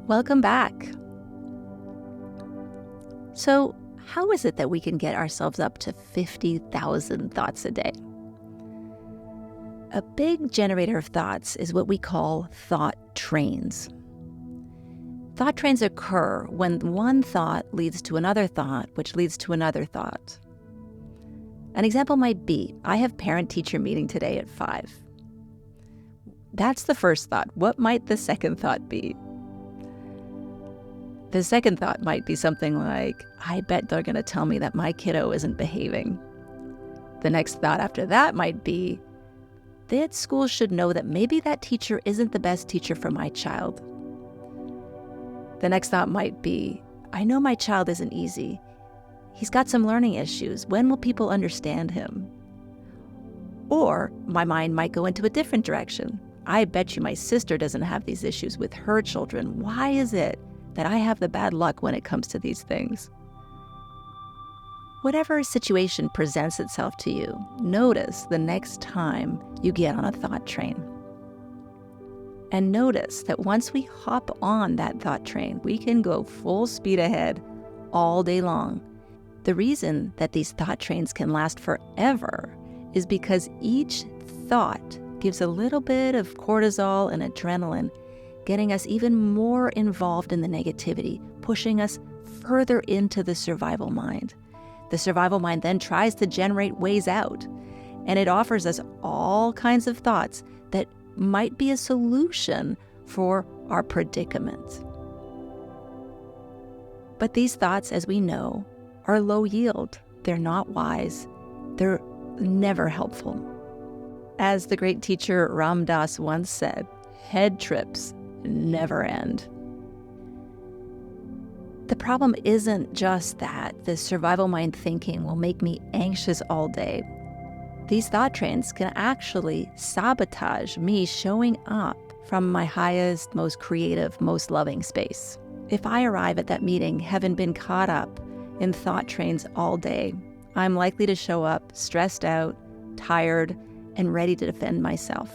Welcome back. So, how is it that we can get ourselves up to 50,000 thoughts a day? A big generator of thoughts is what we call thought trains. Thought trains occur when one thought leads to another thought, which leads to another thought. An example might be, I have parent-teacher meeting today at 5. That's the first thought. What might the second thought be? The second thought might be something like, I bet they're going to tell me that my kiddo isn't behaving. The next thought after that might be, that school should know that maybe that teacher isn't the best teacher for my child. The next thought might be, I know my child isn't easy. He's got some learning issues. When will people understand him? Or my mind might go into a different direction. I bet you my sister doesn't have these issues with her children. Why is it that I have the bad luck when it comes to these things? Whatever situation presents itself to you, notice the next time you get on a thought train. And notice that once we hop on that thought train, we can go full speed ahead all day long. The reason that these thought trains can last forever is because each thought gives a little bit of cortisol and adrenaline, getting us even more involved in the negativity, pushing us further into the survival mind. The survival mind then tries to generate ways out, and it offers us all kinds of thoughts that might be a solution for our predicament. But these thoughts, as we know, are low yield. They're not wise. They're never helpful. As the great teacher Ram Dass once said, head trips never end. The problem isn't just that the survival mind thinking will make me anxious all day. These thought trains can actually sabotage me showing up from my highest, most creative, most loving space. If I arrive at that meeting having been caught up in thought trains all day, I'm likely to show up stressed out, tired, and ready to defend myself.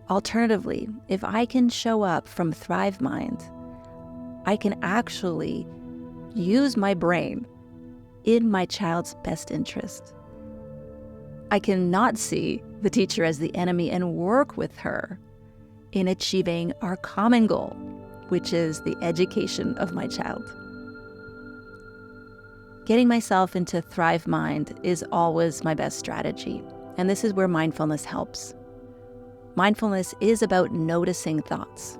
Alternatively, if I can show up from Thrive Mind, I can actually use my brain in my child's best interest. I can not see the teacher as the enemy and work with her in achieving our common goal, which is the education of my child. Getting myself into Thrive Mind is always my best strategy, and this is where mindfulness helps. Mindfulness is about noticing thoughts.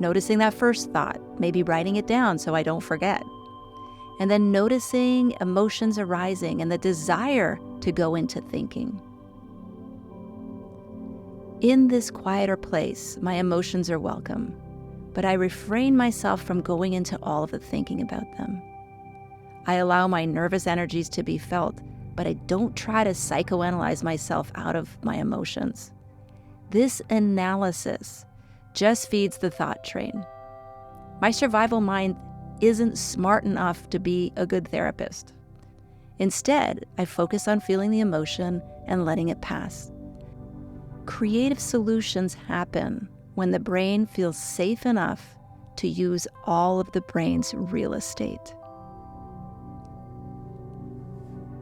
Noticing that first thought, maybe writing it down so I don't forget. And then noticing emotions arising and the desire to go into thinking. In this quieter place, my emotions are welcome, but I refrain myself from going into all of the thinking about them. I allow my nervous energies to be felt, but I don't try to psychoanalyze myself out of my emotions. This analysis just feeds the thought train. My survival mind isn't smart enough to be a good therapist. Instead, I focus on feeling the emotion and letting it pass. Creative solutions happen when the brain feels safe enough to use all of the brain's real estate.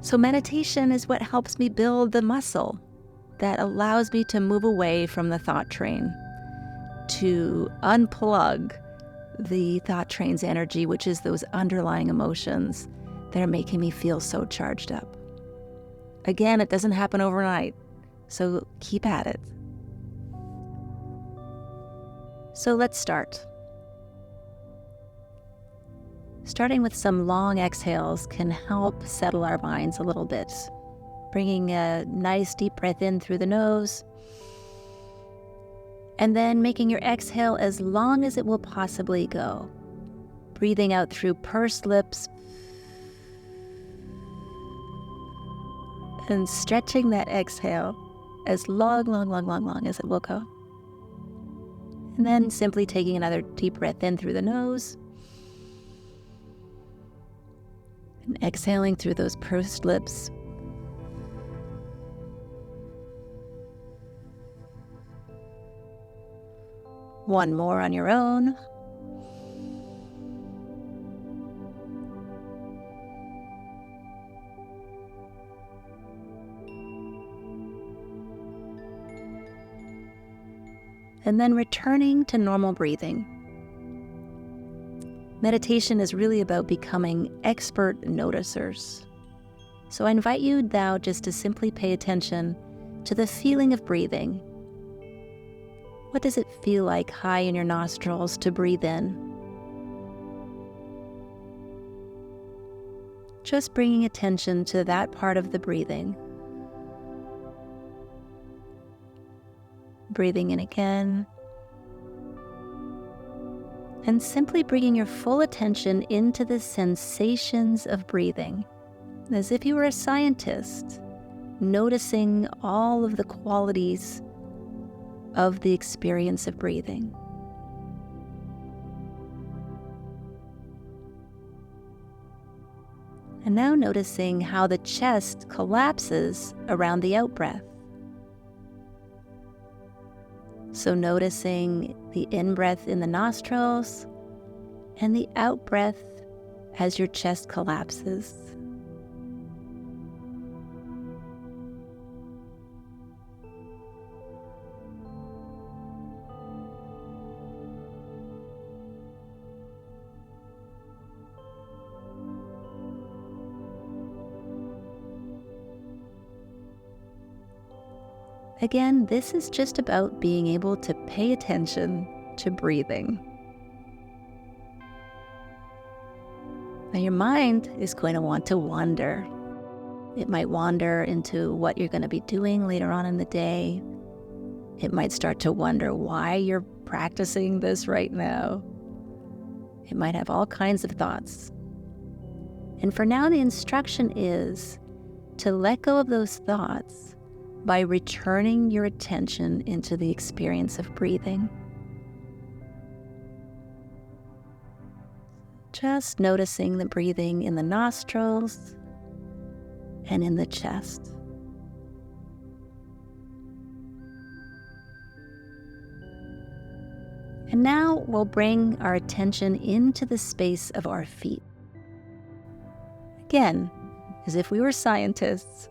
So meditation is what helps me build the muscle that allows me to move away from the thought train, to unplug the thought train's energy, which is those underlying emotions that are making me feel so charged up. Again, it doesn't happen overnight, so keep at it. So let's start. Starting with some long exhales can help settle our minds a little bit. Bringing a nice deep breath in through the nose, and then making your exhale as long as it will possibly go. Breathing out through pursed lips and stretching that exhale as long as it will go. And then simply taking another deep breath in through the nose and exhaling through those pursed lips. One more on your own. and then returning to normal breathing. Meditation is really about becoming expert noticers. So I invite you now just to simply pay attention to the feeling of breathing. What does it feel like high in your nostrils to breathe in? Just bringing attention to that part of the breathing. Breathing in again. And simply bringing your full attention into the sensations of breathing, as if you were a scientist, noticing all of the qualities of the experience of breathing. And now noticing how the chest collapses around the out-breath. So noticing the in-breath in the nostrils and the out-breath as your chest collapses. Again, this is just about being able to pay attention to breathing. Now your mind is going to want to wander. It might wander into what you're going to be doing later on in the day. It might start to wonder why you're practicing this right now. It might have all kinds of thoughts. And for now, the instruction is to let go of those thoughts by returning your attention into the experience of breathing. Just noticing the breathing in the nostrils and in the chest. And now we'll bring our attention into the space of our feet. Again, as if we were scientists,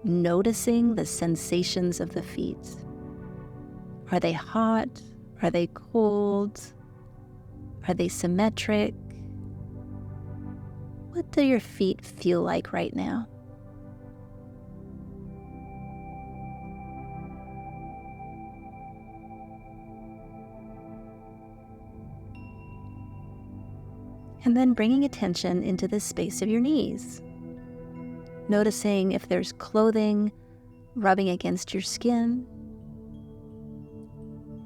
noticing the sensations of the feet. Are they hot? Are they cold? Are they symmetric? What do your feet feel like right now? And then bringing attention into the space of your knees. Noticing if there's clothing rubbing against your skin.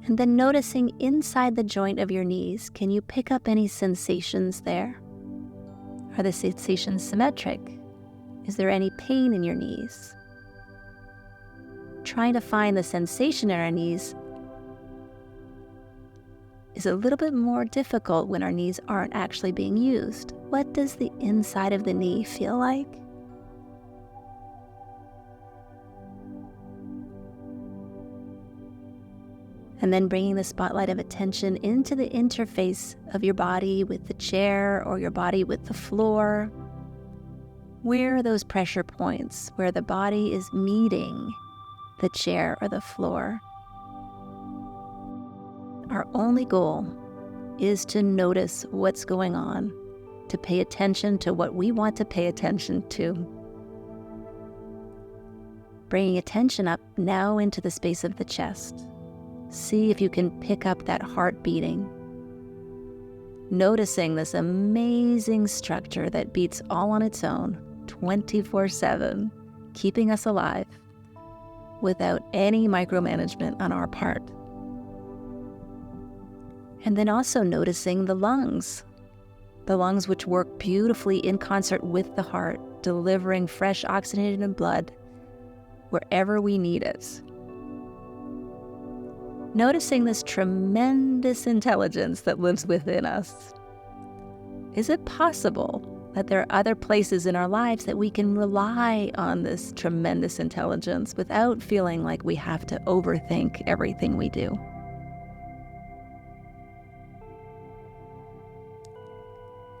And then noticing inside the joint of your knees, can you pick up any sensations there? Are the sensations symmetric? Is there any pain in your knees? Trying to find the sensation in our knees is a little bit more difficult when our knees aren't actually being used. What does the inside of the knee feel like? And then bringing the spotlight of attention into the interface of your body with the chair or your body with the floor. Where are those pressure points where the body is meeting the chair or the floor? Our only goal is to notice what's going on, to pay attention to what we want to pay attention to. Bringing attention up now into the space of the chest. See if you can pick up that heart beating. Noticing this amazing structure that beats all on its own, 24/7, keeping us alive without any micromanagement on our part. And then also noticing the lungs which work beautifully in concert with the heart, delivering fresh oxygenated blood wherever we need it. Noticing this tremendous intelligence that lives within us. Is it possible that there are other places in our lives that we can rely on this tremendous intelligence without feeling like we have to overthink everything we do?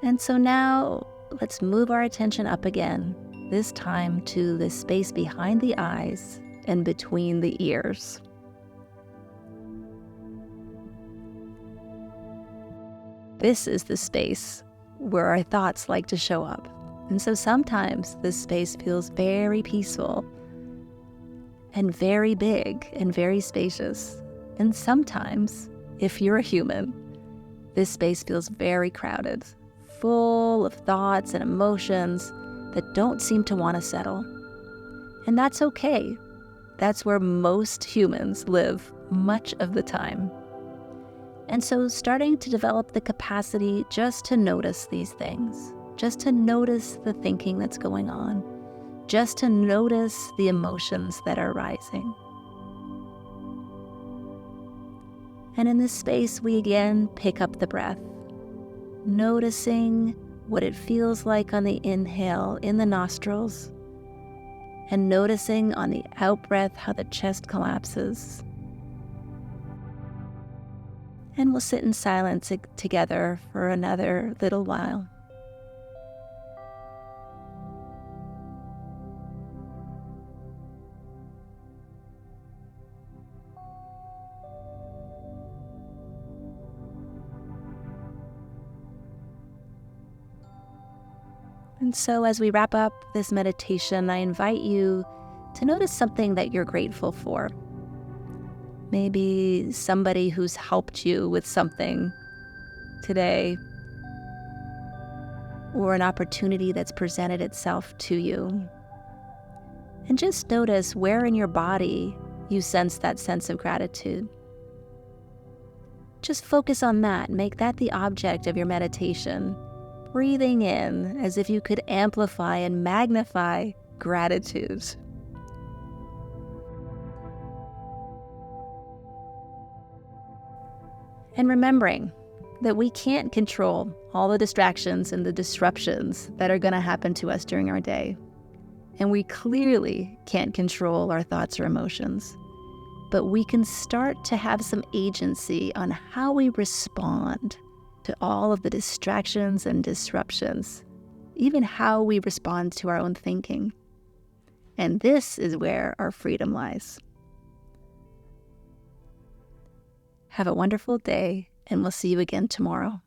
And so now let's move our attention up again, this time to the space behind the eyes and between the ears. This is the space where our thoughts like to show up. And so sometimes this space feels very peaceful and very big and very spacious. And sometimes, if you're a human, this space feels very crowded, full of thoughts and emotions that don't seem to want to settle. And that's okay. That's where most humans live much of the time. And so starting to develop the capacity just to notice these things, just to notice the thinking that's going on, just to notice the emotions that are rising. And in this space, we again pick up the breath, noticing what it feels like on the inhale in the nostrils, and noticing on the out-breath how the chest collapses. And we'll sit in silence together for another little while. And so as we wrap up this meditation, I invite you to notice something that you're grateful for. Maybe somebody who's helped you with something today, or an opportunity that's presented itself to you. And just notice where in your body you sense that sense of gratitude. Just focus on that. Make that the object of your meditation. Breathing in as if you could amplify and magnify gratitude. And remembering that we can't control all the distractions and the disruptions that are going to happen to us during our day. And we clearly can't control our thoughts or emotions. But we can start to have some agency on how we respond to all of the distractions and disruptions, even how we respond to our own thinking. And this is where our freedom lies. Have a wonderful day, and we'll see you again tomorrow.